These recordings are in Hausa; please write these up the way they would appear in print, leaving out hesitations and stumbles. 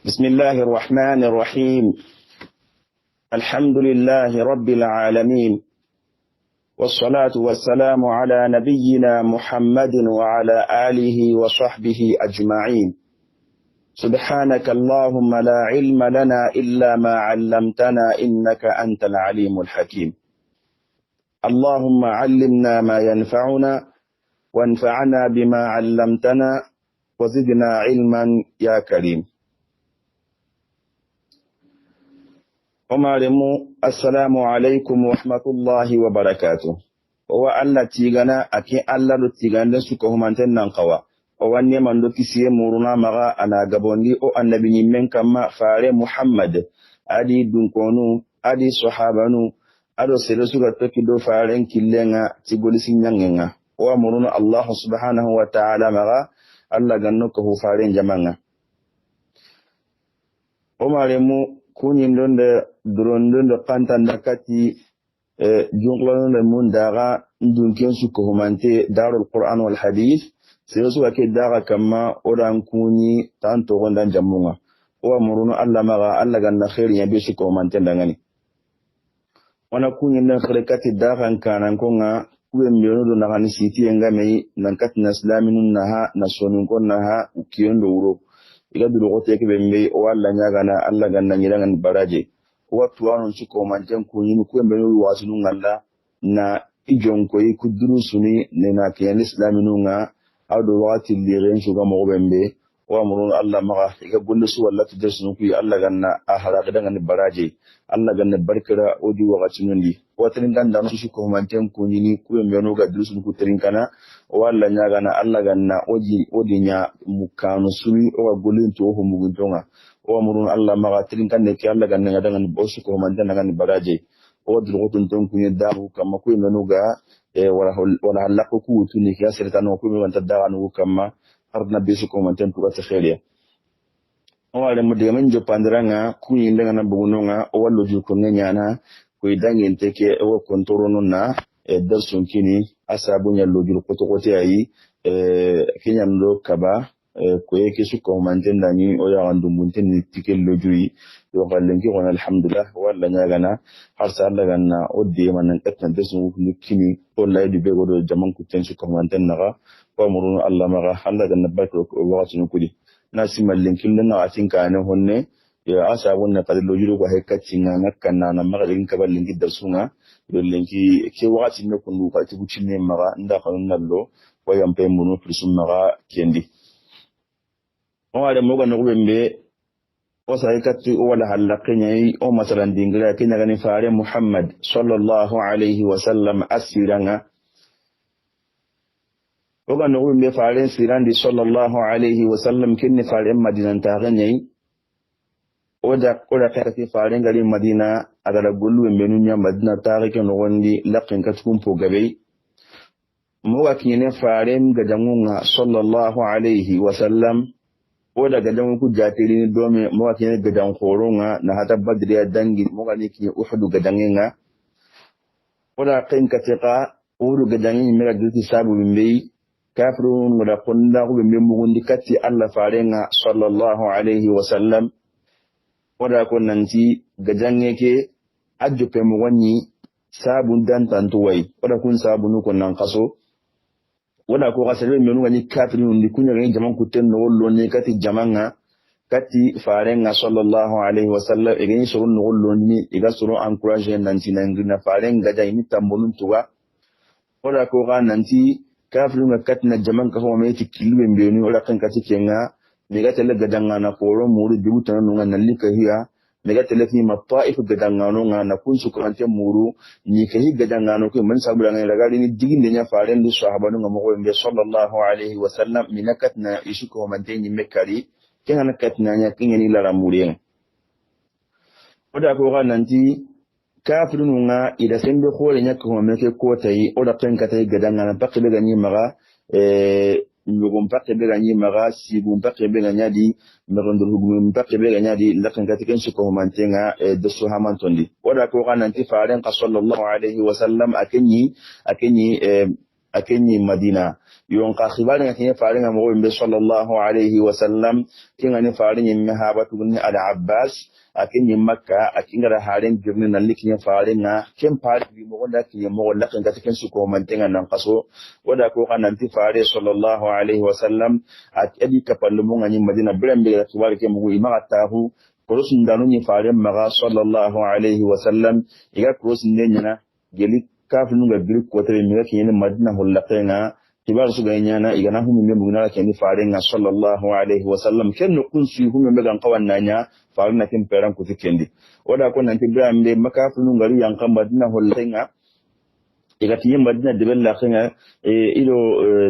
بسم الله الرحمن الرحيم. الحمد لله رب العالمين، والصلاة والسلام على نبينا محمد وعلى آله وصحبه أجمعين. سبحانك اللهم لا علم لنا إلا ما علمتنا إنك أنت العليم الحكيم. اللهم علمنا ما ينفعنا وانفعنا بما علمتنا وزدنا علما يا كريم. Umaremu, assalamu alaikum wa rahmatullahi wa barakatuh. Wa Allah tigana aki Allah do tiganda suka humanten nan kawa. O wanne man do kisiye muruna maga ana gabondi o annabi nyimmen kama fare Muhammad adi dunkonu adi sahabanu ado sere suka toki do faren killenga tigoli sinyangenga. Wa muruna Allah subhanahu wa ta'ala maga Allah ganno ko faren jamanga. Umaremu kunyin donde durondon de kantan dakati junglon de mundaga ndunken su ko humante darul qur'an wal hadith sai su ake daga kama odan kuni tanto gondan jamunga wa murunu Allah maga Allah ganna khairi ya be su ko humante dangani wana kunyin den kharekati daga kanan konga kuwe mbiyono do nagani siti ngame nan katina islaminun naha nasonun konnaha ukiyondo wuro iga dulu gote ke bembe o Allah nyaga na Allah ganna nyirangan baraje watu wanu chiko manjen kunyinu kwembe no wasunu ngalla na ijon ko ikuduru suni nena kiyan islaminu nga ado wati liren shuga mo bembe wa murun Allah maga iga bullu su wallatu jasnu ku Allah ganna ahara gadan baraje Allah ganna barkara odi wakati nundi watin ganda no chiko manjen kunyini kwembe no ga durusun ku trinkana walla nyaga na Allah ganna odi nya mukanu suni o gulin to ho muguntonga o murun Allah maga trinkane ki Allah ganna gadan bosu ko manjen ganna baraje o dul gotun ton kunye daru kama ku menuga wala halako ku tuni ki asirtano ku mi wanta daganu kama arna besu ko manjen to ta khaliya o wala mu de men jo pandrang ku yinda na bugunonga o wallo ju ko nyana ko idangin teke o kontorono na darsun kini asabu nyallo jul kotokote ayi kinyan lo kaba ko yake su ko manten dani o ya wandu munten ni tikel lojui yo gallenki wona alhamdulillah walla nyagana har sa Allah ganna odde manan kattan darsun ni kini wallahi di bego do jaman ku ten su ko manten naga ko murun Allah maga Allah ganna barko ko waqti kudi nasimal linkin na atin kana honne ya asabun na kadlo juro ko hekati ngana kanna na magalin kaballin gidda sunga dolenki ke wakati ne kunu ka tibuci ne maga nda kanun nallo wayam pe munu prisum maga kendi o ada moga no bembe o sai katti o wala halaqnya o masalan dingira kenya gani fare Muhammad sallallahu alaihi wasallam asiranga o ga no bembe fare sirandi sallallahu alaihi wasallam kinni fare madinan ta ganyai oda kake farin garin Madina a gara gullu menunya Madina tarike no wondi laqin katkum po gabe mu wakine farin ga jangunga sallallahu alaihi wasallam oda ga jangun ku jatiri ni dome mu wakine ga jan khoronga na hata badri ya dangi mu ga ni ki uhudu ga dangenga oda kin katika uru ga dangin mera duti sabu mbe kafirun mu da kunda ku mbe mu gundi katti Allah farenga sallallahu alaihi wasallam wada ko nanti gajan yake ajjupe mu wani sabun dan tantuwai wada kun sabunu ko nan kaso wada ko kasebe menu ngani kafirin ndi kunya ngani jaman kuten no wollo ne kati jamanga kati farenga sallallahu alaihi wasallam egeni surun no wollo ni iga suru encourage nanti nangina farenga gajan ni tambonun tuwa wada ko ga nanti kafirin kati na jaman ka ho me tikilwe mbeni wada kan kati kenga mega tele gadangana koro muri dibutana nunga nalika hiya mega tele fi mataif gadangano nga na kunsu kurante muru ni kahi gadangano ko man sabula nga ragari ni diginde nya faren du sahaba nga mo be sallallahu alaihi wasallam minakatna isuko mantenyi mekari kenana katna nya kinyani la ramuri oda ko ga nanti kafirun nga ida sembe khole nya ko meke ko tayi oda penka tayi gadangana pakbe gani maga nyugum pakke be ganyi maga sigum pakke be ganyadi merondo hugum pakke be ganyadi lakan katiken su ko mantenga de su hamantondi wada ko kananti faren ka sallallahu alaihi wasallam akenyi akenyi madina yon ka khibari ngakenye faare nga mo be sallallahu alayhi wa sallam kinga ni faare nyi mahabatu ni al abbas akenyi makka akinga haren girni nan likinye faare nga ken faare bi mo gonda kinye mo golla kan gata ken su ko mantenga nan kaso wada ko kan nanti faare sallallahu alayhi wa sallam akedi kapallu mo ngani madina brembe ga khibari ke mo ima tahu korosun danu ni faare maga sallallahu alayhi wa sallam iga korosun ne nyana geli kafin ga bir ko tare mi ga kinye madina hollaqenga kibar su ganya na igana hu min mugna ke ni farin ga sallallahu alaihi wasallam ken no kun su hu min ga kawan nanya farin na kin peran ku tikendi oda ko nan tibra amde makafunu ngari yang kam madina hollenga igati yim madina de bella khinga ilo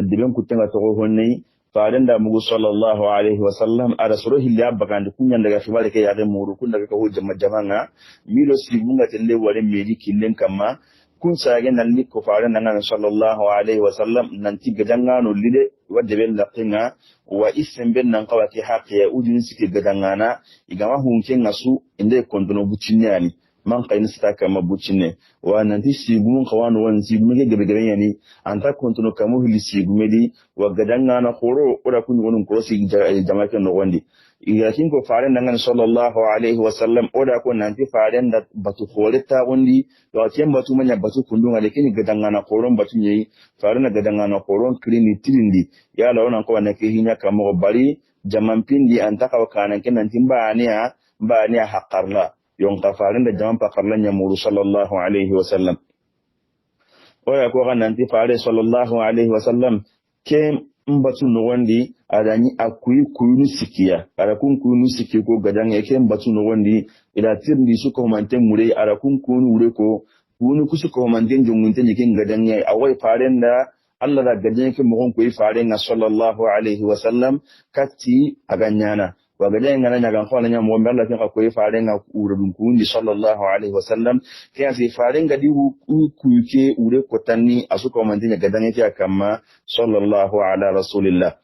de ben ku tenga to honni farin da mugu sallallahu alaihi wasallam ara suruhi liya bagandi kunyan daga fibale ke yade muru kun daga ko jama'a milo sigunga telle wale meji killen kamma kun sage nan ni ko faare nan sallallahu alaihi wasallam nan ti gadangano lide wadde ben laqinga wa isem ben nan kawati haqiya ujun sike gadangana igama hunken nasu inde kondono bucinyani man kayin staka mabucine wa nan ti sigun kawano wan sigun ge gebe yani anta kondono kamu hili sigumedi wa gadangana khoro ora kun wonun ko si jamaake no wandi yakin ko faare nan sallallahu alaihi wasallam oda ko nan ti faare da batu khoreta wondi to atem batu manya batu kundunga lekini gadangana khoron batu nyi faare na gadangana khoron klini tilindi ya la onan ko na ke hinya kamo bari jamampindi antaka wakana kenan timba ania haqqarla yon ka faare da jamam pakarla nya muru sallallahu alaihi wasallam oya ko nan ti faare sallallahu alaihi wasallam ke mbatu no wandi adani akuyi kuyunu sikiya ara kun kuyunu siki ko gadan yake mbatu no wandi ila tirndi su ko manten mure ara kun kunu ure ko kunu kusu ko manten jongunte yake gadan yayi awai faren da Allah da gadan yake mugon koyi faren na sallallahu alaihi wasallam katti aganyana wa gadan ngana nyaga khona nya mo mballa fi ko koyi faren na urudun kundi sallallahu alaihi wasallam kiya fi faren gadi kuyuke ure ko tanni asuko manten gadan yake akamma sallallahu ala rasulillah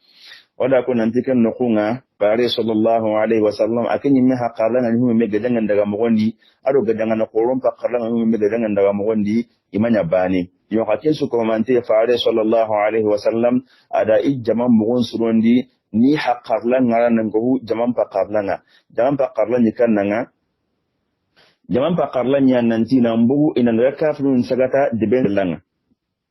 wada ko nan tiken no kunga bare sallallahu alaihi wasallam akin yimme haqarlan ni humme gadangan daga mogondi ado gadangan ko ron pa qarlan ni humme gadangan daga mogondi imanya bani yo hakin su ko mante fare sallallahu alaihi wasallam ada ijjaman mogon surondi ni haqarlan ngaran ko jaman pa qarlan ni kannanga jaman pa qarlan yan nanti nambugu inan rakafun sagata deben langa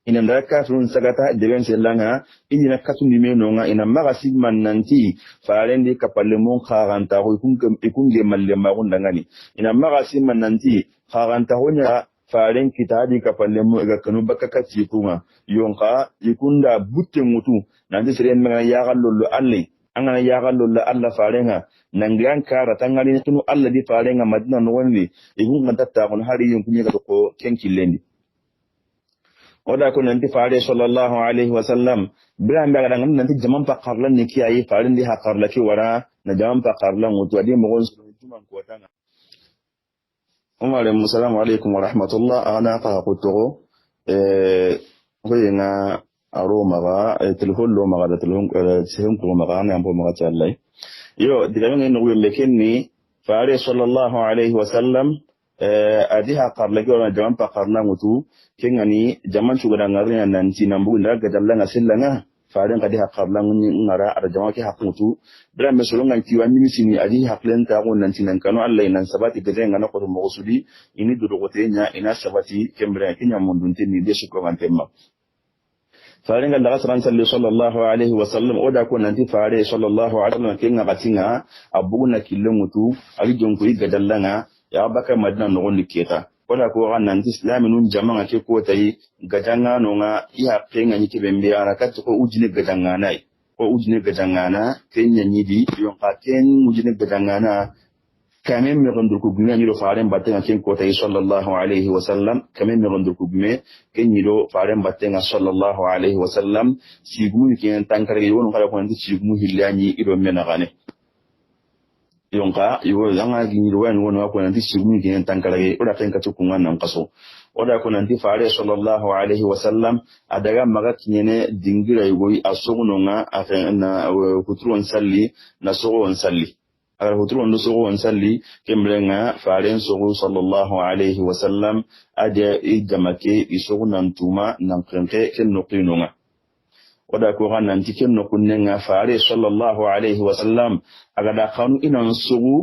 ina ndaka frun sagata deben selanga ina katundi menonga ina magasi mananti farendi kapalle mon kharanta ko ikunge malle magunda ngani ina magasi mananti kharanta honya faren kitabi kapalle mo ga kanu bakaka tikunga yonka ikunda butte mutu nandi seren manga ya gallolo alle angana ya gallolo alla farenga nangian kara tangani tunu alla di farenga madina no wonni ikunga tatta kon hari yonkunye ga ko kenkilendi oda ko nanti faare sallallahu alaihi wasallam biran daga dangan nanti jaman pa qarlan ne kiyayi faare ndi ha qarla ki wara na jaman pa qarlan wuto adi mo gon tuman ko tanga umar assalamu alaikum wa rahmatullah ana fa qutugo ko yana aro maga telefon lo maga da telefon sehen ko maga na ambo maga tallai yo diga ngene no wembe kenni faare sallallahu alaihi wasallam adiha qarla ki wara jaman pa qarlan wuto kengani jaman sugada ngari nanti nambu nda gadalla ngasillanga faaren kadi haqqarla ngara ada jama ki haqutu bra mesolonga kiwa nimisini adi haqlen ta ko nanti nan kanu Allah inan sabati gede ngana ko mo sudi ini dudu ko tenya ina sabati kembra kinya mundunti ni desu ko mantemma faaren ga daga sallallahu alaihi wasallam oda ko nanti faare sallallahu alaihi wasallam kenga batinga abuna killengutu ali jonko gadalla nga ya baka madina no gondi keta wala ko nan islami nun jama'a ke ko tayi gadanga no nga iya penga ni kibembe ana kat ko ujine gadanga nai ko ujine gadanga na kenya ni di yon ka ken ujine gadanga na kamen me gondur ko gunya ni do faaren batenga ken ko tayi sallallahu alaihi wasallam kamen me gondur ko gume ken ni do faaren batenga sallallahu alaihi wasallam sigu ken tankare yon kala ko ndi sigu hillani ido mena gane yonka yo yanga giniro wan wona ko nanti sigumi gen tankare ora tan ka tukunga nan kaso oda ko nanti faare sallallahu alaihi wasallam adaga maga kinyene dingira yoy asuguno nga afena kutron salli na sogon salli agar huturu ndo sogo on salli kembrenga faren sogo sallallahu alayhi wa sallam ade jamake isogo nantuma nan krenke ken noqinunga wada ko nan tiken nokunnenga fare sallallahu alayhi wa sallam agada khanu inan sogo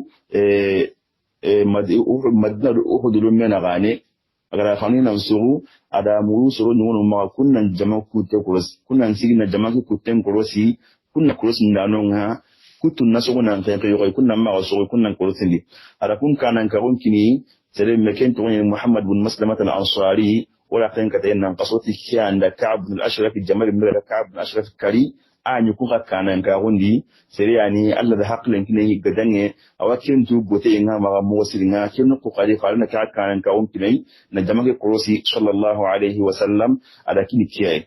madina uhud lumena gane agada khanu inan sogo ada muru sogo nunu ma kunnan jamaku te kuros kunnan sigina jamaku kuten kurosi kunna kurosi ndanonga kutun nasogo nan krenke yoy kunnan ma sogo kunnan kurosindi ada kun kanan karun kini sere meken to Muhammad bin Maslamat al-Ansari wala kan ka tayin qasoti kiyan da Ka'b bin al-Ashraf al-Jamal bin Ka'b bin al-Ashraf kari anyu ku kanan ka gundi sere yani Allah da haqqin kine gadange awakin tu gote inga ma mo siringa kin ku qali qalna ka kanan ka gundi na jama'a qorosi sallallahu alaihi wa sallam ada kini kiyaye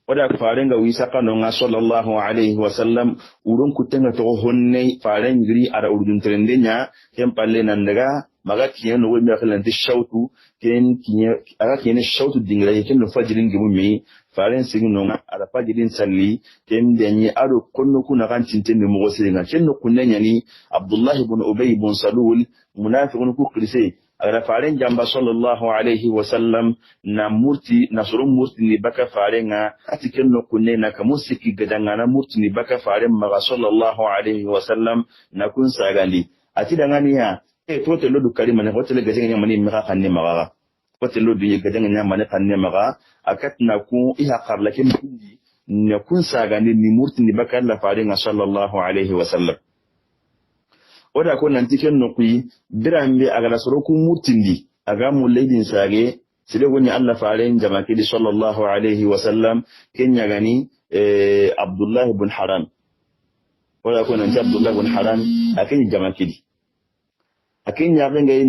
wada farenga wisa kanonga sallallahu alaihi wa sallam urun kutenga to honne faren giri ara urun trendenya kem palle nan daga maga kiyen no wemi aklan de shautu ken kiyen aga kiyen shautu dingra ken no fajirin gimu mi faren sigino ara fajirin salli ken denyi aro konno kuna kan tintende mo gosiringa ken no kunenya ni Abdullah ibn Ubay ibn Salul munafiqun ku qrise agara faren jamba sallallahu alaihi wa sallam na murti na surun murti ni baka farenga atiken no kunne na kamusiki gadanga na murti ni baka faren maga sallallahu alaihi wa sallam na kun sagandi ati dangani ya to te lodu kalima ne hotele gadanga mani maka kanne maga hotele lodu gadanga mani kanne maga akatna ku iha qarlakin kundi ne kun sagandi ni murti ni baka la farenga sallallahu alaihi wa sallam oda ko nan tiken no kuyi birambe aga soroku murtindi aga mulaydin sage sile woni Allah faaren jama'ati sallallahu alaihi wa sallam kenya gani Abdullah ibn Haram oda ko nan Abdullah ibn Haram akin jama'ati akin ya ganga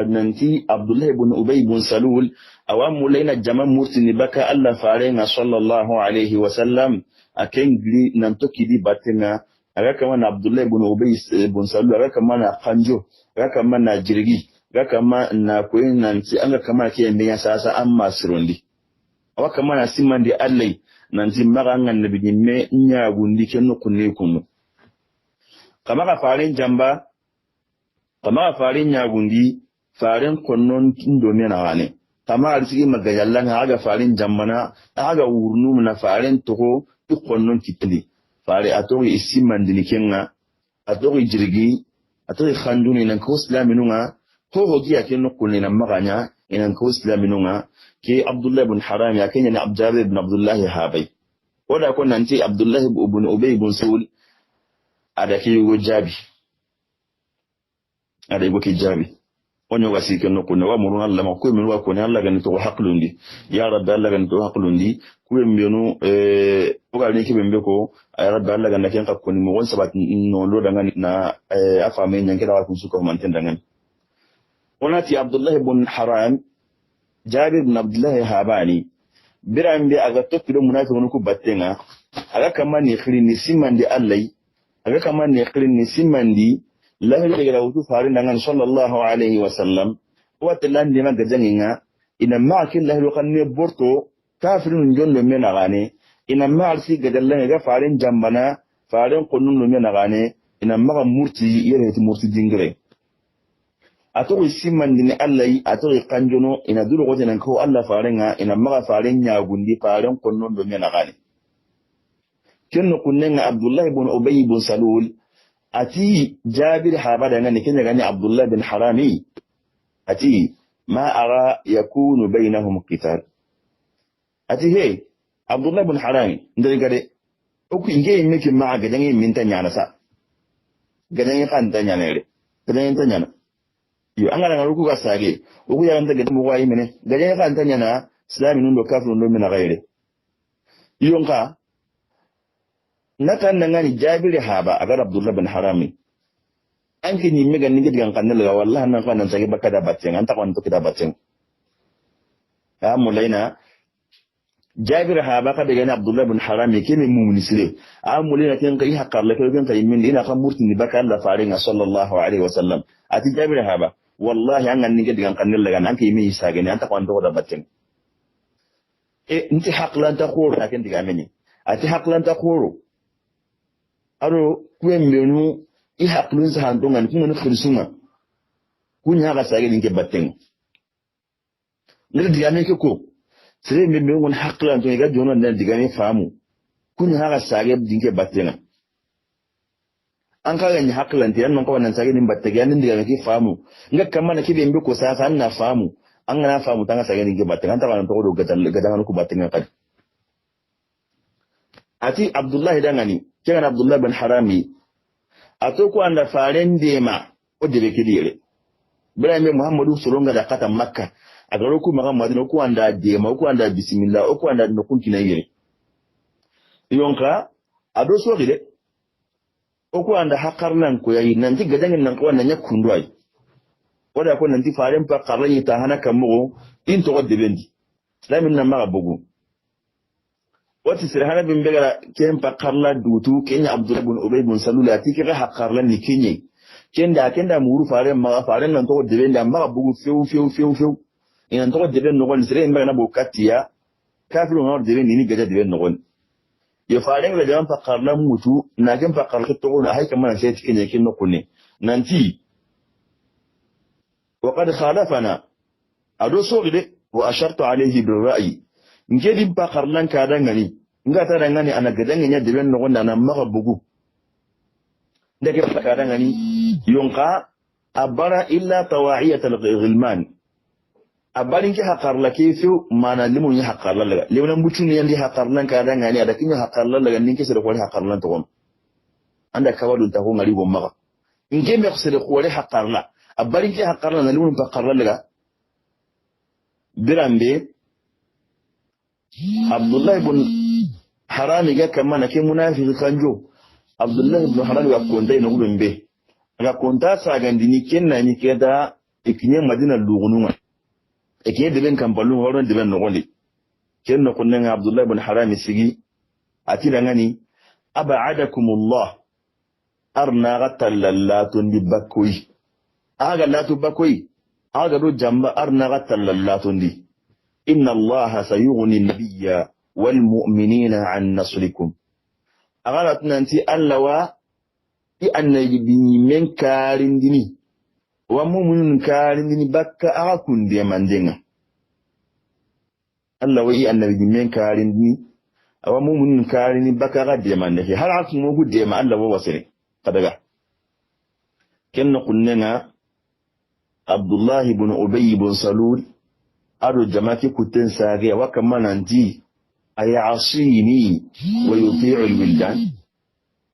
nanti Abdullah ibn Ubay ibn Salul awam mulayna jama' murtindi baka Allah faaren sallallahu alaihi wa sallam akin gli nan tokidi batenga aga kama na Abdullah ibn Ubay ibn Salul aga kama na Kanjo aga kama na Jirgi aga kama na koyin nanti aga kama ke menya sasa amma sirondi aga kama na simandi allai nanti maga annabi me nya gundi kenno kunne kunu kama ka farin jamba kama ka farin nya gundi farin konnon tindo mena wane kama arsigi magayallan aga farin jambana aga wurnu na farin toho konnon titli fare atori isimandini kenga atori jirgi atori khanduni nan ko islaminunga ko hogi akenno kunina maganya inan ko islaminunga ke Abdullah ibn Haram ya kenya ni Abdullah ibn Abdullah habai oda ko nanti Abdullah ibn Ubay ibn Sul ada ke go jabi ada go ke jabi onyo wasi kenno kunna wa murun Allah ma ko min wa ko ne Allah gani to haqlundi ya rabbi Allah gani to haqlundi ku mbenu buga ni kibembe ko ay rabbi Allah gani ken ka koni mo won sabat no lo daga na afame nyangira wa kun suko man tendangan onati Abdullah ibn Haram Jabir ibn Abdullah habani birambe aga tokkido munafiqun ku battenga aga kamani khiri ni simandi Allah aga kamani khiri ni simandi lahir daga wutu farin dangan sallallahu alaihi wa sallam watalan dina gajanginga ina ma'akin lahir kanne borto kafirun jondo mena gane ina ma'alsi gadallan ga farin jambana farin kunnun mena gane ina maga murti yere murti dingre ato simman dini Allah ato kanjono ina duro gotenan ko Allah faringa ina maga farin nyagundi farin kunnun mena gane kenno kunnenga Abdullah ibn Ubay ibn Salul ati Jabir habada ngani kenya gani Abdullah bin Harami ati ma ara yakunu bainahum qital ati hey Abdullah bin Harami ndari gade oku inge meke ma ga dangi minta nyana sa gadan kan tanya ne gadan tanya na yo an ga ruku ga sage oku ya ndage mu wayi mene gadan kan tanya na islami nundo kafir nundo mina gaire yonka nakan nangani Jabir haba agar Abdullah bin Harami anki ni mega ni gidan kanal ga wallahi nan kan nan sage baka da bateng anta kan to kida bateng ya mulaina Jabir haba ka daga ni Abdullah bin Harami kene mu munisle amulina ken kai hakar la ken kai min ina kan murtini baka Allah faringa sallallahu alaihi wasallam ati Jabir haba wallahi an ni gidan kanal ga nan kai mi sage ni anta kan to da bateng inti haqlan ta khoro ken diga meni ati haqlan ta khoro aro kuembenu I haklun sa handongan kuma no khirsunga kunya ga sage dinke batten ne digame ke ko sere me me ngon haklan to ga jono ne digame famu kunya ga sage dinke batten an ka ga ni haklan te nan ko wannan sage din batte ga nin digame ke famu nga kamana ke be ko sa san na famu an na famu tanga sage dinke batten an ta wannan to do gadan ku batten ka ati Abdullah dangani kenan Abdullah bin Harami atoko anda faren dema o debe kidire Ibrahim Muhammadu solonga da kata Makka agaro ku maga Madina ko anda dema ko anda bismillah ko anda no kun kinayire yonka ado so gide o ko anda hakarnan ko yayi nan ti gadangin nan ko wannan yakundu ai wada ko nan ti faren pa qarani ta hana kamugo in to debendi islamin nan maga bugu wati sirhana bin begara ken pa qarla dutu kenya Abdullah ibn Ubay ibn Salul ati ke ha qarla ni kenye kenda muru faren maga faren nan to debendi maga bugu few in to deben no gon sire mbana bo katiya kafiru ngor debendi ni gada deben no gon yo faren la jam pa qarla mutu na ken pa qarla to gon hay kamana sai kenye ken no kunne nanti وقد خالفنا ado so gide wa ashartu alayhi bil ra'yi ngedi pa qarlan ka dangani ngata dangani ana gadanganya deben no gonda na maga bugu ndeke pa ka dangani yonqa abara illa tawa'iyat al-ghilman abarin ki haqarla kefu mana limun ya haqarla laga lemna mutun yandi haqarlan ka dangani ada kinya haqarla laga ninke se ko haqarlan to anda kawadu ta ko ngari go maga ngeme ko se ko haqarla abarin ki haqarla na limun pa qarla laga birambe Abdullah ibn Harami ga kamana ke munafiki kanjo Abdullah ibn Harami ga konta ina gubembe ga konta sa gandini kenna ni keda ikinye Madina lugunuma ikinye deben kampalu horon deben nogondi kenno kunna Abdullah ibn Harami sigi atira ngani aba'adakumullah arna gatalallatun dibakoi aga latu bakoi aga do jamba arna gatalallatun di inna Allah sayughni an-nabiyya wal mu'minina 'an nasrikum agara tunanti allawa I annabi men karindini wa mu'minun karindini bakka aga kunde mandenga allawa I annabi men karindini wa mu'minun karindini bakka aga de mande har aku mo gudde ma allawa wasire kadaga kenno kunnenga Abdullah ibn Ubay ibn Salul ado jamaki kuten sage wa kamana ndi ayasini wa yuti'u alwildan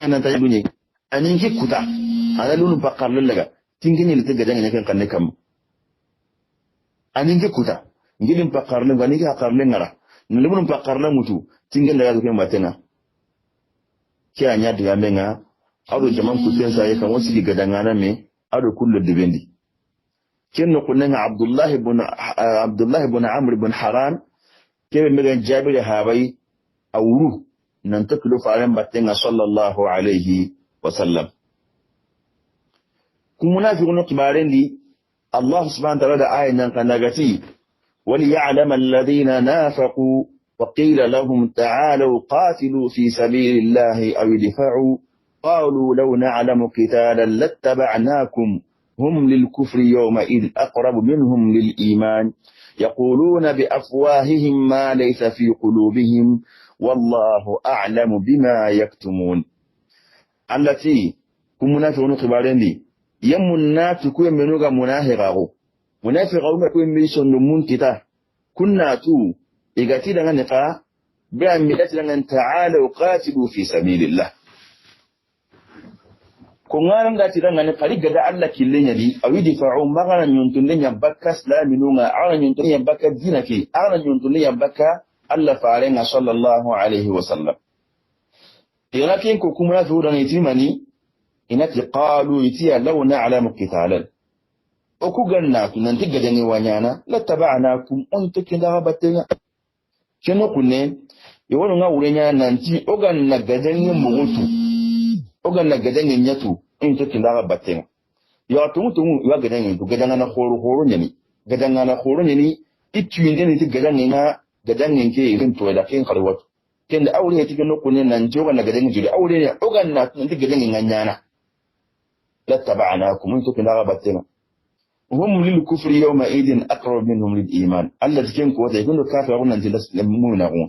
ana tayibuni aninki kuta ana lunu pakar laga tingini lite gadanga nyakan kanne kam aninki kuta ngilin pakar laga niki hakar ngara nulun pakar la mutu tingin daga ke matena kiya nya diga menga ado jaman kuten sage kan wasi gadanga na me ado kullu dibendi كأنه قلنا عبد الله بن عمرو بن حرام كيف مجن جابر هاوي أوروه ننتقل فعلم باتنا صلى الله عليه وسلم كم منافقون كبارين لي الله سبحانه وتعالى آية ننقنقتي وليعلم الذين نافقوا وقيل لهم تعالوا قاتلوا في سبيل الله أو ادفعوا قالوا لو نعلم قتالا لاتبعناكم هم للكفر يومئذ أقرب منهم للإيمان يقولون بأفواههم ما ليس في قلوبهم والله أعلم بما يكتمون التي كم منافقون قبارين لي يمنا تكون منوغا منافقه كون ميشون نمون كتا كنا تو إغاتي لغا نقا بأمدات لغا تعالوا قاتلوا في سبيل الله kungaran da tiran ngane kali gada Allah killenya di awidi fa'u magana nyuntunde nyabaka islaminunga ara nyuntunde nyabaka dinaki ara nyuntunde nyabaka Allah fa'alenga sallallahu alaihi wasallam irakin ko kuma zuwa ne timani inati qalu itiya law na'lamu qitalan o ku ganna kunan tiga dani wanyana la taba'nakum on tikinda batenya keno kunne yawon nga wurenya nanti ogan na gadani mugutu ogan na gadani nyatu in to kinda batten ya tumu ya gadani to gadanga na horo nyani gadanga na horo nyani itwinde ni ti gadanga na gadanga ke irin to da kin karwat kende awri heti no kunne nan joga na gaden jiri awri ne ogan na nanti gaden nganyana la tabanakum to kina battena hum lil kufri yawma idin aqrab minhum lil iman alladhi kan ko ta yakunu kafirun nan tilas mu'mina gon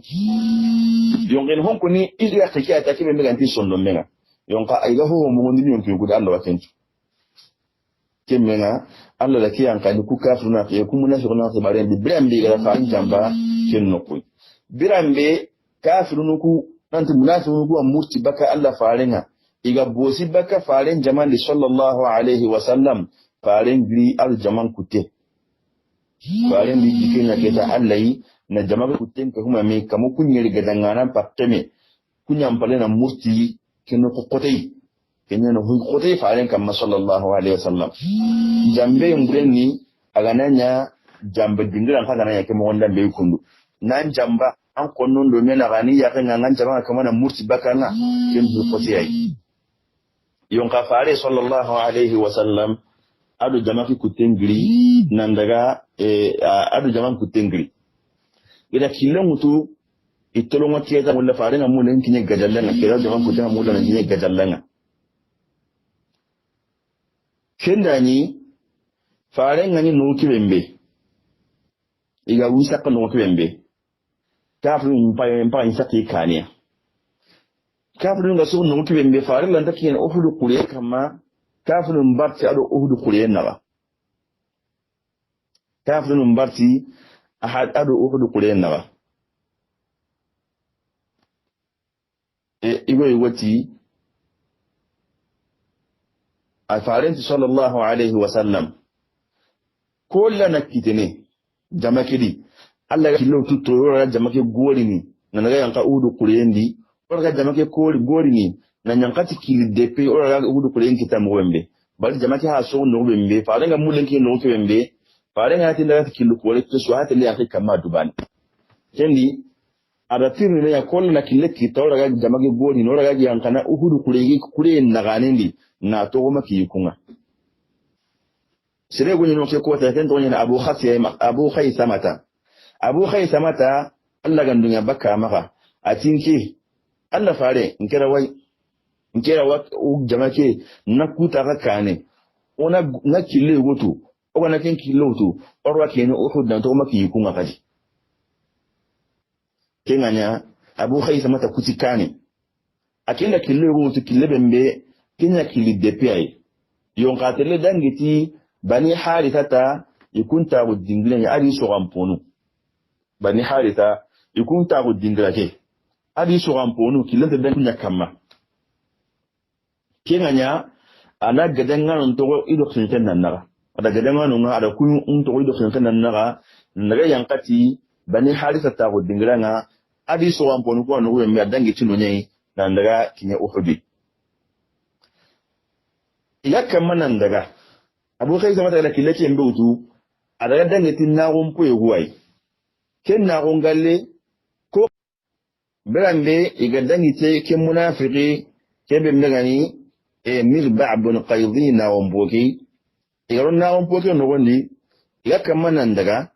yongin hon kuni izi ya take ta kibe mega anti sondo mega yonka aiga ho mo ngondi yonki guda Allah wakentu kemena Allah la kiyan kan ku kafiruna ke ku munafiquna ke bare bi birambe ga fa jamba ken nokku birambe kafirunu ku nanti munafiqunu ku amurti baka Allah farenga iga bosi baka faren jaman di sallallahu alaihi wasallam faren gri al jaman kutte faren bi dikenya keta Allah na jaman kutte ka kuma me kamu kunyeri ga dangana patteme kunyam pale na murti keno ko kotei kenya no hu kotei faren kam sallallahu alaihi wasallam jambe ngrenni aga nanya jambe dingira kan nanya ke mo wanda be kundu nan jamba an konnon do mena gani ya kan nan jama kamar murti bakana kin hu kotei ai yon ka fare sallallahu alaihi wasallam adu jama ki kutengri nan daga adu jama kutengri ida kilon mutu itolo ngati ya wala fare na mun kinye gajallanga kira jama kutenga mun na kinye gajallanga kenda ni fare ngani no kibembe iga wisa kan no kibembe kafin mpa insaki kania kafin ga so no kibembe fare landa kiyen ofudu kure kama kafin mbarti ado ofudu kure naga kafin mbarti ahad ado ofudu kure naga igo igoti afarenti sallallahu alaihi wasallam kolla nakitene jamakidi Allah ga kilo tutto yora jamake gori ni nanaga yanka udu kurendi orga jamake gori ni nanyankati kili depe orga udu kurendi kitamwembe bali jamake ha so no bembe farenga mulenki no kembe farenga tinda kilo kore to so hatele afrika maduban kendi adatiri ne ya kolla na kile kitawra ga jamake gori no orga yankana udu kurendi kure naganindi na to goma kiyikunga sire gonyi no ke ko ta tento ni abu khaysamata Allah gandunya baka maka atinki Allah fare nkera wa jamake na kuta ga kane ona na kile goto o na ken kilo to orwa ken uhud na to maki yikunga kaji kenganya abu khaysamata kutikane akinda kile goto kile bembe kenya kilidepai yonka tele dangiti bani harithata ikunta udingile ya ari so gamponu bani haritha ikunta udingila ke ari so gamponu kilente dan kunya kama kenganya ana gadangano to ido khinten nanara ada gadangano nga ada kun to ido khinten nanara naga yankati bani harithata udingila nga ari so gamponu ko no wembe dangiti no nyai nandaga kinya uhudi yakkan manan daga abokai zama daga kilake mbeutu a daga dangatin nagon ko yeguwai ken nagon galle ko berande iga dangite ken munafiki ke be mnagani mirba' bin qaydi nagon boki igaron nagon boki no gondi yakkan manan daga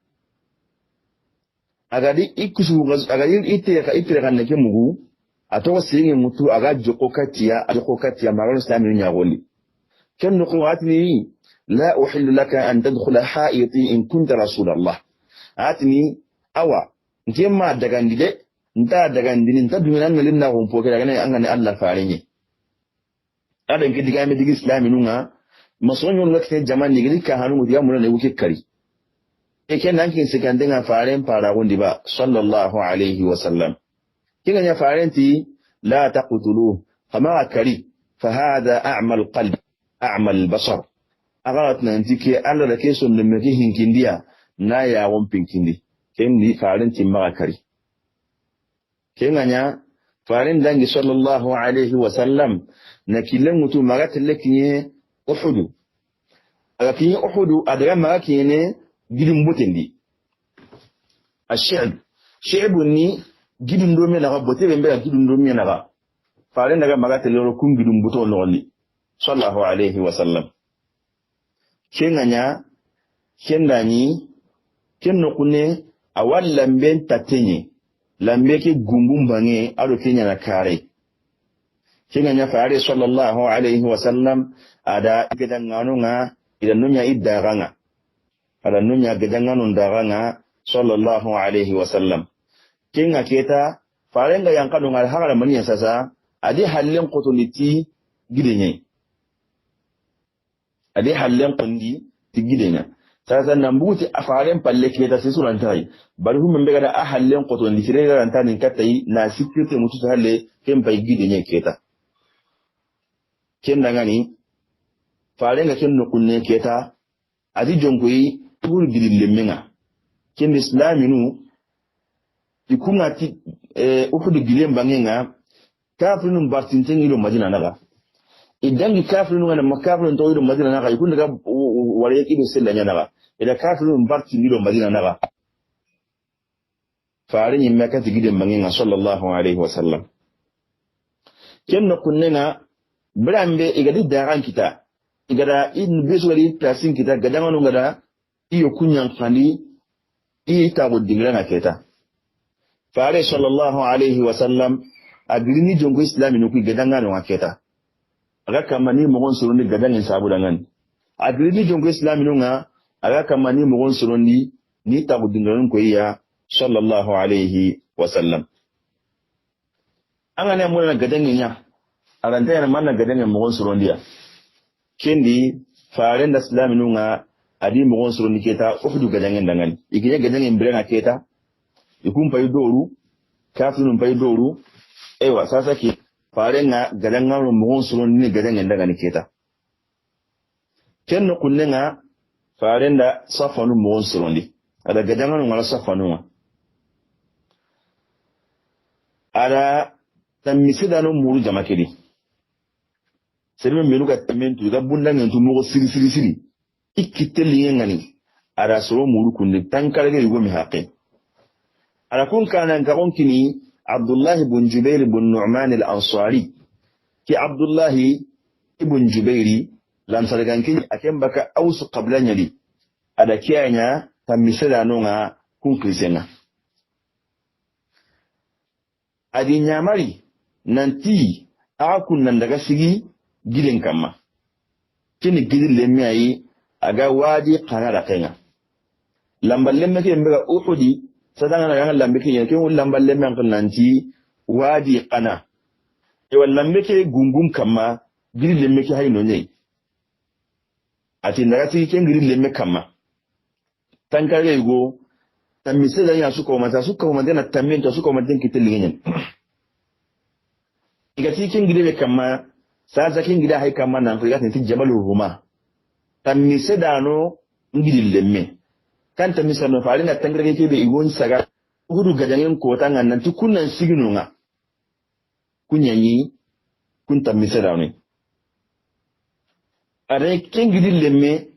agadi ikusu agadi ite kan ke mugu ato singi mutu aga joko katiya maron sami nyagoli كم نقواتني لا أحل لك أن تدخل حائطي إن كنت رسول الله آتني أوا نتي ما دغاندي دي نتا دغاندي نتا دوينان لنا غون بوكي دغاني أنغاني الله فاريني هذا يمكن دغامي دغ إسلامي نونا مسونيون لك جمان نيغري كهانو ديا مولا نيوكي كاري eken nankin sikandenga faren para gondi ba sallallahu alaihi wasallam kinga nya farenti la taqtulu kama kari فهذا أعمى القلب أعمى البصر أغلطنا أنتك ألا لكيسو نمكيهن كنديا نايا ومبين كندي كندي فارن تيمغا كري كنغانيا فارن دانجي صلى الله عليه وسلم نكيلن متو مغات لكني أحدو لكني أحدو أدغا مغاكيني جدن بوتندي الشعب شعبني جدن دومي نغا بوتي بمبا جدن دومي نغا فارن دغا مغات لكم جدن بوتو نغني صلى الله عليه وسلم kenganya kendani kenno kune awallan ben tatenye lambe ke gumbum bange ado kenya na kare kinga nya faare sallallahu alaihi wasallam ada gedangano nga ida nunya iddaranga ada nunya gedangano ndaranga sallallahu alaihi wasallam kinga keta farenga yang kanu ngal hagala maniya sasa adi hallen qotoliti gidenye adi hallen qondi ti gidenya sasa nambuti afaren palle keta sisuran tai bari hum mbega da hallen qotoliti sirega rantani katai na sikirte mutu halle kempa gidenye keta ken dangani farenga ken no kunne keta adi jongoyi tur dilille menga ken islaminu ikunga ti ufudu gilem bangenga kafirun bartinten ilo madina naga idangi kafirun ngana makafirun to ilo madina naga ikun daga wale ido sellanya naga ida kafirun bartin ilo madina naga farin yimma ka ti gilem bangenga sallallahu alaihi wasallam ken no kunnena brambe igadi daran kita igada in beswali placing kita gadangano ngada iyo kunyan khandi i tabu dingrana keta fare sallallahu alaihi wasallam agrini jongo islami nuku gadangano ngaketa aga kamani mogon surundi gadangin sabu dangan agrini jongo islami nunga aga kamani mogon surundi ni tabu dingrana ko iya sallallahu alaihi wasallam angane amuna gadangin ya aranta yana manna gadangin mogon surundiya kendi faren da islami nunga adi mogon surundi keta ofudu gadangin dangan ikinya gadangin birena keta ikun pay doru kafirun pay doru ewa sasa ki farenga gadangaro mogon surundi ni gadangin dangan keta kenno kunnenga farenda safanu mogon surundi ada gadangaro ngala safanu ada tammisidano muru jamakedi serbe menuka tamentu ga bundanga ntu mogo siri ikitelli ngani ada soro muru kunde tankarage yugo mi haqe ala kun kana ngakon kini Abdullah ibn Jubair ibn Nu'man al-Ansari ki Abdullah ibn Jubairi lam sarganki akem baka ausu qabla nyali ada kiyanya tammisidano nga kun krisenga adi nyamari nanti akun nan daga sigi gilen kamma kini gidin lemme ayi aga wadi qanara kenga lambal lemme ke mbega uhudi sadanga na lambe ke yake lambal lemme kan nanti wadi qana e wal lambe ke gungum kamma gidin lemme ke hayno nyai ati ndaga sigi ken gidin lemme kamma tankare go tamise da ya suko mata na tamin to suko mata kitin nyen igati ken gidin kamma sasa kin gida hay kamma nan ko tin jabalur ruma tamise dano ngidil lemme kan tamise no faali na tangre ke be igon saga hudu gadangen ko tangan nan tu kunnan siginunga kunyanyi kun tamise dano are kin gidil lemme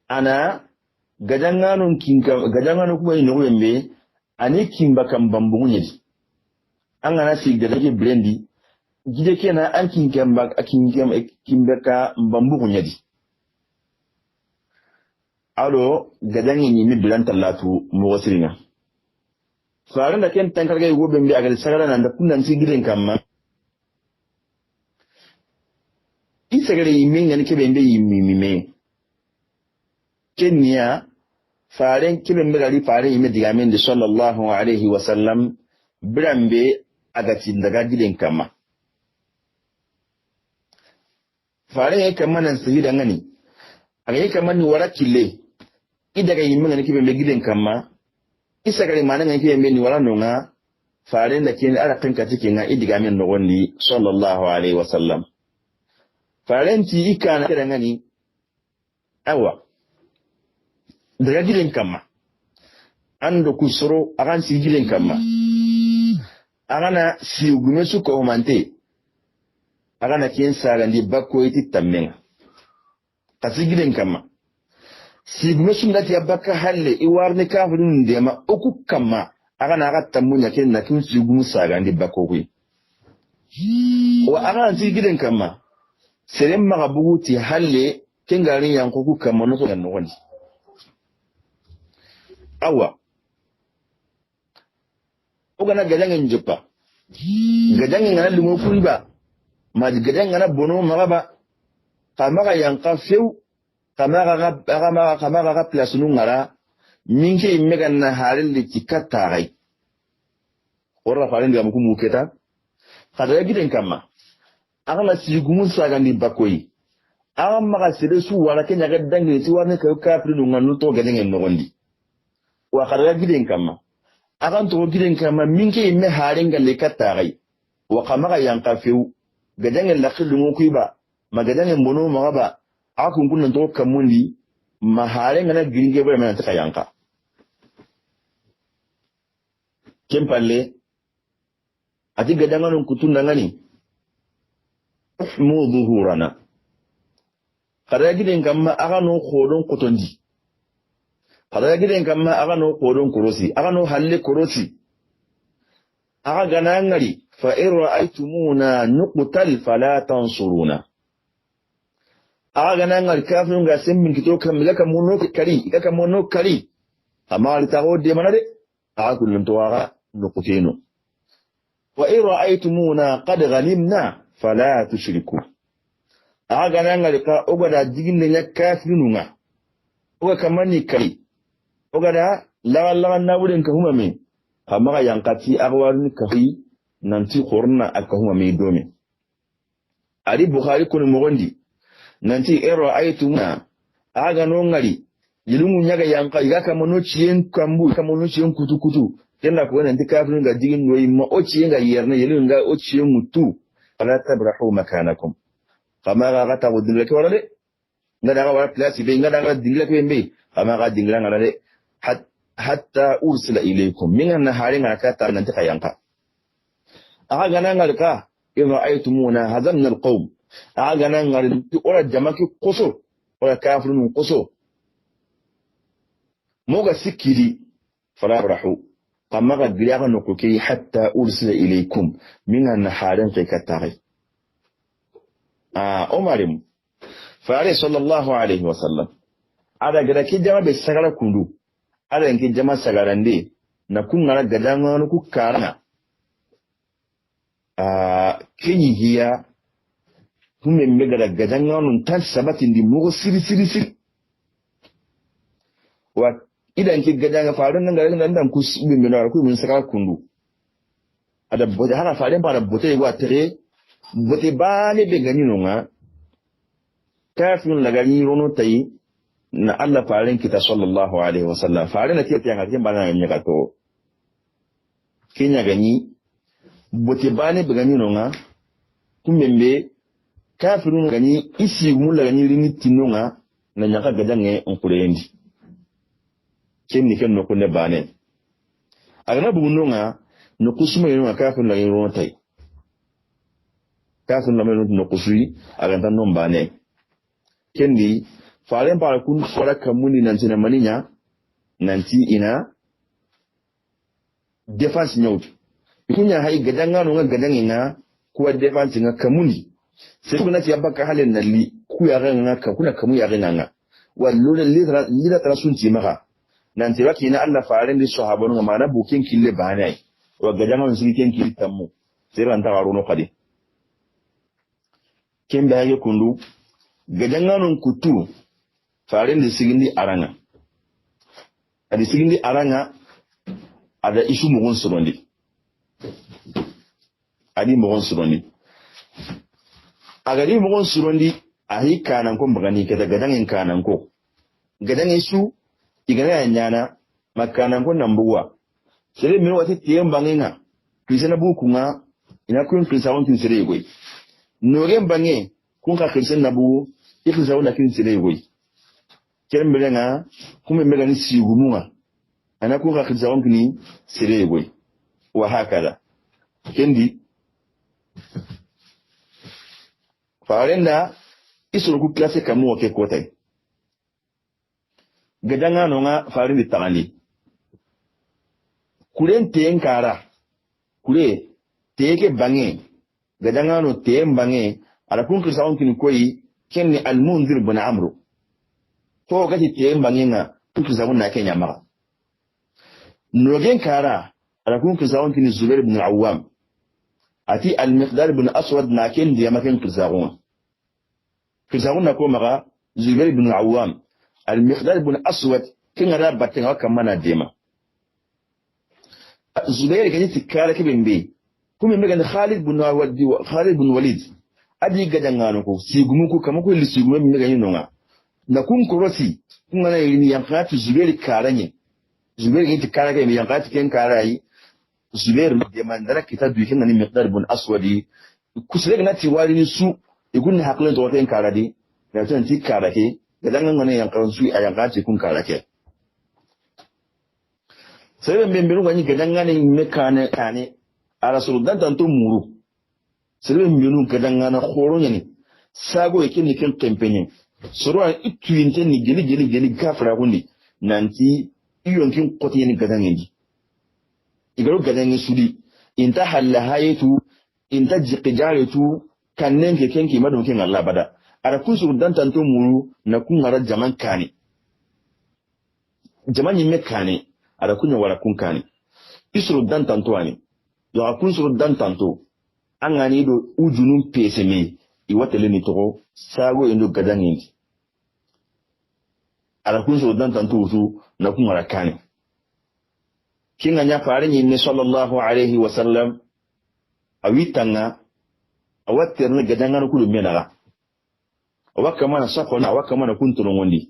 ana gadangano kuma ino yembe ani kimba kan bambunye an ana sig da dake blendi gide kenan an kimba ka bambunye di alo gadangi ni mi bilan tallatu mo wasirina faran da ken tankar ga gobe mbi agal sagara nan da kunnan ci gidan kamma isagare yimin ne ke be mbe yimime kenya faren kiben megari faren yime digamen de sallallahu alaihi wasallam birambe agati daga gidan kama faren yake kama nan sai da ngani aga yake kama ni wara kille idaga yime ngani kiben be gidan kama isa gari manan ngani kiben be ni wara nonga faren da ken ara kanka take nga idigamen no gondi sallallahu alaihi wasallam faren ti ikana da ngani awa daga gilen kamma ando kusoro akan si gilen kamma agana si ugume su ko mante agana kien sara ndi bakko iti tammenga kasi gilen kamma si ugume su ndati abaka halle iwarne kafirun ndema oku kamma agana aga tamunya ken na kin si ugume sara ndi bakko wi wa agana si gilen kamma serem magabuti halle ken garin yanko kamma no to kan woni awa ogana gadangen joppa gadangen ngana lumo kuriba ma gadangen ngana bono magaba kamaga yanka feu kamaga ga place nu ngara minke immega na halin de tikata gai ora farin da muku muketa kada gidan kama agana sigumun saga ni bakoyi aga maga sere su wala kenya ga dangi ti warne ka kafri nu nganu to gadangen nogondi wa kada gidan kama agan to gidan kama minke imme halin ga le kata gai wa kamaga yanka feu gadangen lakilu mu kuiba magadangen bono magaba akun kunnan to kamundi mahare ngana giringe bare mana ta yanka kempalle ati gadangan kutun ngani mu zuhurana kada gidan kamma aga no khodon kutondi kada gidan kamma aga no khodon kurosi aga no halle kurosi aga ganangari fa in ra'aytumuna nuqtal fala tansuruna aga ganangari kafin ga sembin kito kam laka mono kari amma ta hode manade aga kullun to aga nuqteno wa in ra'aytumuna qad ghanimna fala tushriku aga ganangari ka ogada diginde nya kafirunga oga kamani kari ogada lawa na wurin ka huma me amma yankati agwarni kafi nanti khorna akahuma me dome ari bukhari kun mogondi nanti ero aytuna aga no ngari yilungu nyaga yanka igaka mono chien kambu kamono chien kutu tenda ko nanti kafin ga digin noyi ma o chien ga yerne yilungu ga o chien mutu fala tabrahu makanakum kama ga ta wudin ke warade ngada ga wala place be ngada ga dingla ke be kama ga dingla ngada hatta ursila ilaykum minna harin aka ta nan ta yanka aga nan galka in ra'aytumuna hazamna alqawm aga nan ngal ora jamaki qoso ora kafirun qoso moga sikiri fala rahu kama ga giriya no ko ki hatta ursila ilaykum minna harin kai ka ta umarim fare sallallahu alaihi wasallam ada gida ki jama be sagara kundu ala yankin jama sagarande na kun ngara gadan ku karana kenyi hiya kume megada gadan ngun tan sabatin di mugo siri wa idan ki gadan farun nan gadan nan ku sibe mena ku mun saka kundu ada bote hana faden bara bote wa tere bote ba ne be gani nonga kafin lagani rono tayi na Allah farin kita sallallahu alaihi wasallam farin na tiya ngatin bana nya ka to kinya gani bote bane bigani nonga kumembe kafirun gani isi mulla gani rini tinonga na nyaka gadange onkurendi kenni ken no kunne bane agana bugunonga no kusuma yino kafirun la yino tay kafirun la meno no kusui aganta non bane kendi faren para kun fara kamuni nanti na maninya nanti ina defense nyautu ikunya hai gadanga no gadanginga kuwa defense nga kamuni sai kuna ci abaka halin nalli ku ya ganga ka kuna kamu ya ganga wallo lila trasunti maka nanti waki na Allah faren di sahabanu ma na bukin kille banai wa gadanga mun sikin kille tammu sai ran tawaro no kadi kembe hage kundu gadanga non kutu farin da sigindi aranga adi sigindi aranga ada isu mugun surondi adi mugun surondi agadi mugun surondi ahi kanan ko bagani keda gadangin kanan ko gadangin su igana nyana makanan ko nambuwa sere mi wati tiyem bangenga krisena bukunga ina kun krisawon kin sere goy nogen bange kun ka krisena bu ikrisawon kin sere goy kembelenga kume megani sigumunga ana ku ka khizawon kini sire goy wa hakala kendi farenda isuru ku classe kamu ke kotai gadanga no nga farendi tagani kuren tenkara kure teke bange gadanga no tem bange ala kun khizawon kini koyi kenni al-munzir ibn amru to gati tem bangenga tutu zamu na kenya maka nogen kara ala kun kisagon kini Zubair ibn al-Awwam ati al-Miqdad ibn Aswad na ken dia maken kisagon na ko maga Zubair ibn al-Awwam al-Miqdad ibn Aswad kin ara batin haka mana dema Zubair gani tikara ke bembe kuma me gani Khalid ibn Walid adi gadangano ko sigumu ko kamako li sigumu me gani nonga na kun korosi kun ngana yini yankati Zubair karanye Zubair gani tikara ke me yankati ken karai Zubair de mandara kita duikin ngani Miqdad ibn Aswadi kusle na tiwali ni su igun haklan to ken karadi na tan tikara ke gadangan ngana yankan su ayankati kun karake sai ben biru gani gadangane me kane a rasulullah tanto muru sai ben biru gadangana khoro nyani sago yake ni ken tempenye soro itu yinte ni geli gafara gundi nanti iyonkin koti ni gadangenji igaro gadangen sudi inta halla hayatu inta jiqjaratu kannen ke kenki madum ken Allah bada ara kun surdan tanto muru na kun ngara jaman kane jaman yimme kane ada kunya wala kun kani isru dan tanto ani yo akun suru dan tanto an gani do ujunun pese me I watele ni to sago endo gadangi ada kun suru dan tanto usu na kun wala kani kinga nya fare ni ne sallallahu alaihi wasallam awitanga awatter ne gadanga ku do menaga awaka mana sako na awaka mana kuntuno ngondi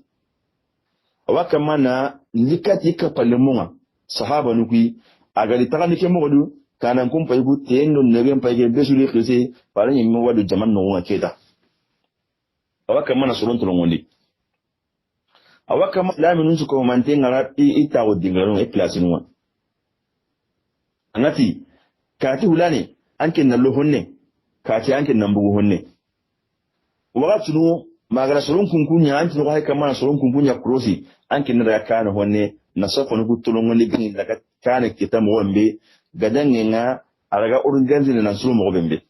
awaka mana likati kapalle munga sahaba nukui agali tagani ke modu kana kumpa ibu tendo negen payge besuli khise parani mi wadu jaman no wa keda awaka mana soronto ngondi awaka la minun su ko mantenga ra ita odingaro e place nuwa anati kati hulani anke na lohonne kati anke na mbugu honne wakati nu magara soron kunkunya anti no hay kamana soron kunkunya krosi anke na da kana honne na sako no kutulongo ligini daga kana kitamu wambe gadangenga alaga organzi na suru mo bembe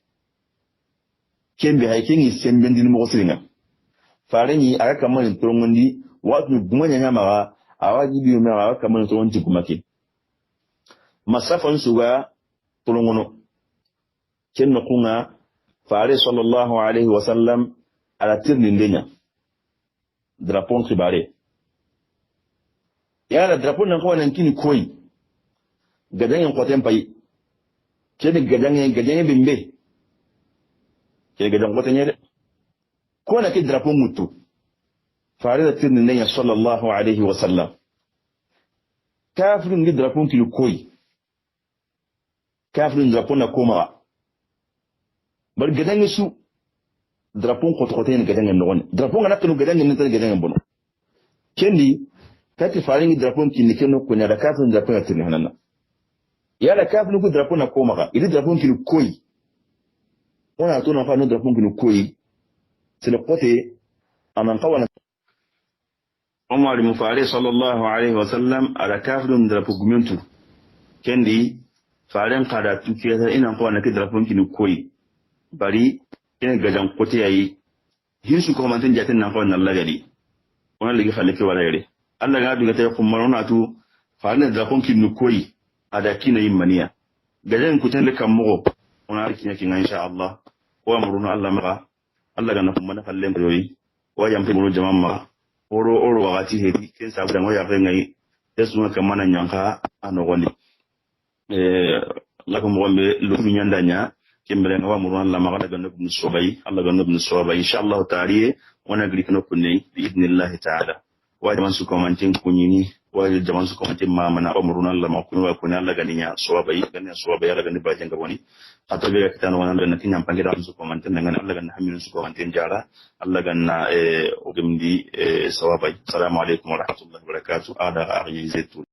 kembe hay kingi sembendi mo siringa fareni aga kamana tulongondi watu gumanya nyama awaji biyo me aga kamana tulonti kumake masafa nsuga tulongono kenno kunga fare sallallahu alaihi wasallam ala tirni ndenya drapon kibare yala drapon nan ko nan kini koyi gadanyen kwaten pai kene gadanyen bimbe kene gadan kwaten yede ko na ki drapon mutu fare da tirni ndenya sallallahu alaihi wasallam kafirin gi drapon kini koyi kafirin drapon na koma bar gadanyen su drapon kotokoten gadanyen no woni drapon na kanu gadanyen ne tan gadanyen bono kendi kati faringi drapon kini keno kunya da kafin drapon atini hanana ya da kafin ku drapon na koma ka ili drapon kini koyi wana to na fa no drapon kini koyi sele kote anan kawana Umar mufari sallallahu alaihi wasallam ala kafin drapon gumentu kendi farin kada tukiya ina kawana ki drapon kini koyi bari ina gajan kote yayi hinsu ko mantin jatin nan kawana Allah gadi wannan ligi khalifi wala yare Allah ga duga tay kumarona tu faana da kon kin koyi ada kina yimmaniya gajen ku tan kan mugo ona arkinya kin insha Allah wa amruna Allah maga Allah ga na kuma na fallen yoyi wa yam tin jama'a ma oro wagati hedi ken sabu da waya ga ngai desu kan mana nyanka anogoni la ko mo be lu nyandanya kembere wa amruna Allah maga daga nabnu sobay Allah ga nabnu sobay insha Allah ta'ala wana gri kana kunni bi idnillah ta'ala wa jaman su komantin kunyini wa jaman su komantin mamana umruna Allah ma kunwa kunna Allah ganinya sobai Allah gani bajen gaboni ato be kitano wana Allah natin yampangi da su komantin ngana Allah ganna hamin su komantin jara Allah ganna o gimdi sawabai assalamu alaikum wa rahmatullahi wa barakatuh ada ayi zaitu